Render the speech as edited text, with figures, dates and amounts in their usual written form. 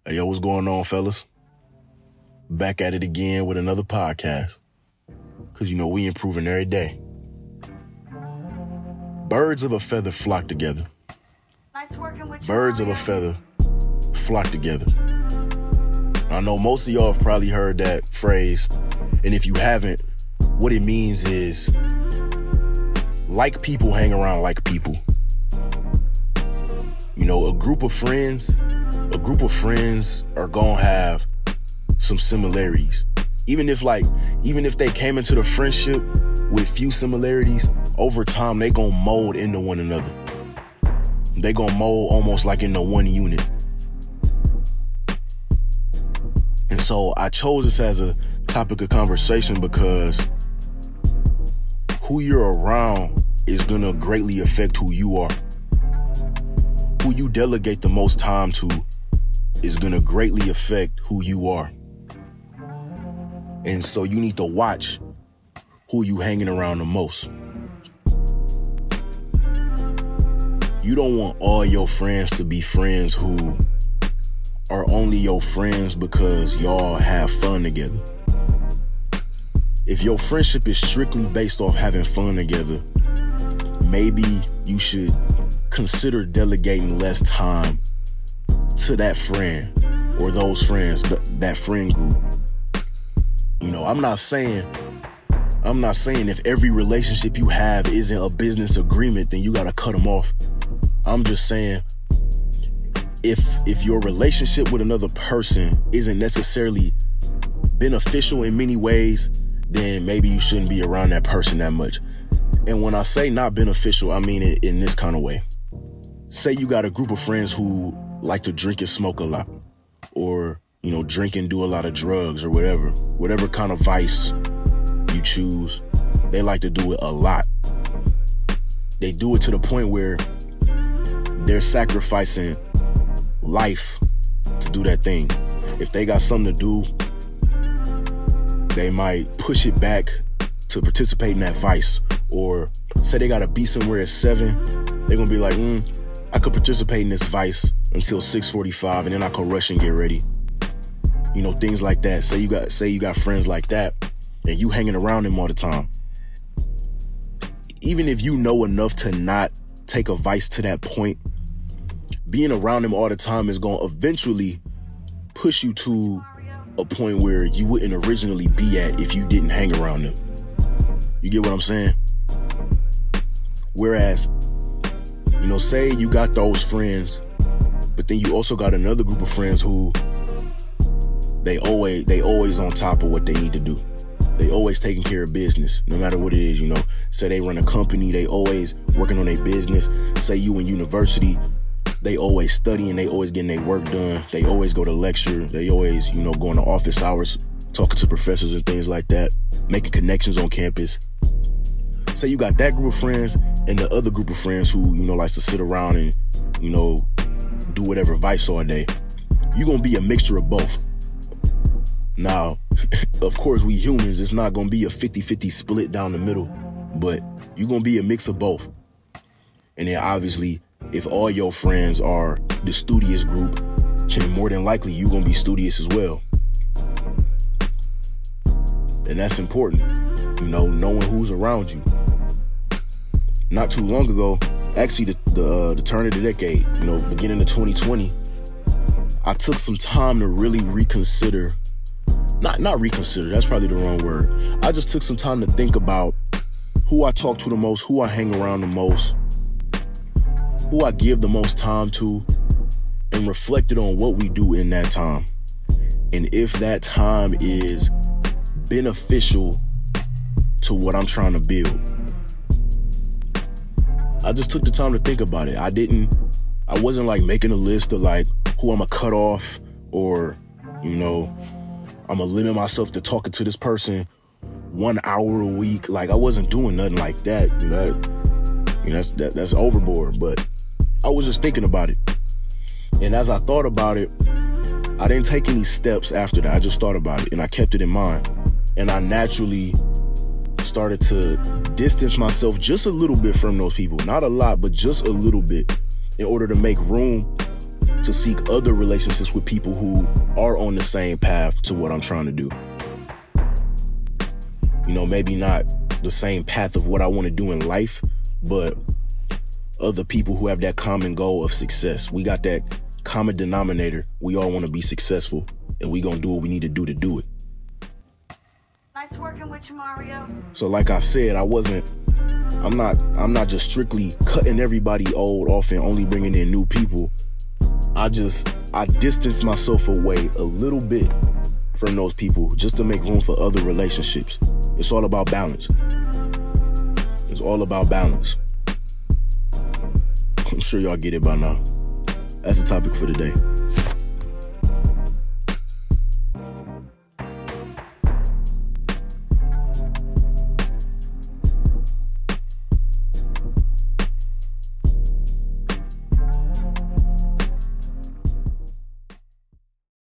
Hey, yo, what's going on, fellas? Back at it again with another podcast. Because, we improving every day. Birds of a feather flock together. Nice working with you. Birds of a feather flock together. I know most of y'all have probably heard that phrase. And if you haven't, what it means is like people hang around like people. A group of friends are gonna have some similarities. Even if they came into the friendship with few similarities, over time they gonna mold into one another. They gonna mold almost like into one unit. And so I chose this as a topic of conversation because who you're around is gonna greatly affect who you are. Who you delegate the most time to is gonna greatly affect who you are. And so you need to watch who you hanging around the most. You don't want all your friends to be friends who are only your friends because y'all have fun together. If your friendship is strictly based off having fun together, maybe you should consider delegating less time to that friend or those friends, that friend group. I'm not saying if every relationship you have isn't a business agreement, then you gotta cut them off. I'm just saying if your relationship with another person isn't necessarily beneficial in many ways, then maybe you shouldn't be around that person that much. And when I say not beneficial, I mean it in this kind of way. Say you got a group of friends who like to drink and smoke a lot, or, drink and do a lot of drugs or whatever kind of vice you choose. They like to do it a lot. They do it to the point where they're sacrificing life to do that thing. If they got something to do, they might push it back to participate in that vice. Or say they got to be somewhere at 7, they're going to be like, I could participate in this vice until 6:45 and then I could rush and get ready. Things like that. Say you got friends like that and you hanging around them all the time. Even if you know enough to not take a vice to that point, being around them all the time is going to eventually push you to a point where you wouldn't originally be at if you didn't hang around them. You get what I'm saying? Whereas, say you got those friends, but then you also got another group of friends who they always on top of what they need to do. They always taking care of business, no matter what it is, Say they run a company, they always working on their business. Say you in university, they always studying, they always getting their work done. They always go to lecture. They always, going to office hours, talking to professors and things like that, making connections on campus. Say you got that group of friends and the other group of friends who, likes to sit around and, do whatever vice all day. You're going to be a mixture of both. Now, of course, we humans, it's not going to be a 50-50 split down the middle, but you're going to be a mix of both. And then obviously, if all your friends are the studious group, then more than likely you're going to be studious as well. And that's important, knowing who's around you. Not too long ago, actually the turn of the decade, beginning of 2020, I took some time to really reconsider. Not reconsider, that's probably the wrong word. I just took some time to think about who I talk to the most, who I hang around the most, who I give the most time to, and reflected on what we do in that time. And if that time is beneficial to what I'm trying to build. I just took the time to think about it. I wasn't like making a list of like who I'm gonna cut off or, I'm gonna limit myself to talking to this person 1 hour a week. Like I wasn't doing nothing like that. That's overboard. But I was just thinking about it. And as I thought about it, I didn't take any steps after that. I just thought about it and I kept it in mind. And I naturally started to distance myself just a little bit from those people. Not a lot, but just a little bit in order to make room to seek other relationships with people who are on the same path to what I'm trying to do. You know, maybe not the same path of what I want to do in life, but other people who have that common goal of success. We got that common denominator. We all want to be successful, and we gonna do what we need to do it. Nice working with you, Mario. So like I said, I'm not just strictly cutting everybody old off and only bringing in new people. I distance myself away a little bit from those people just to make room for other relationships. It's all about balance. It's all about balance. I'm sure y'all get it by now. That's the topic for today.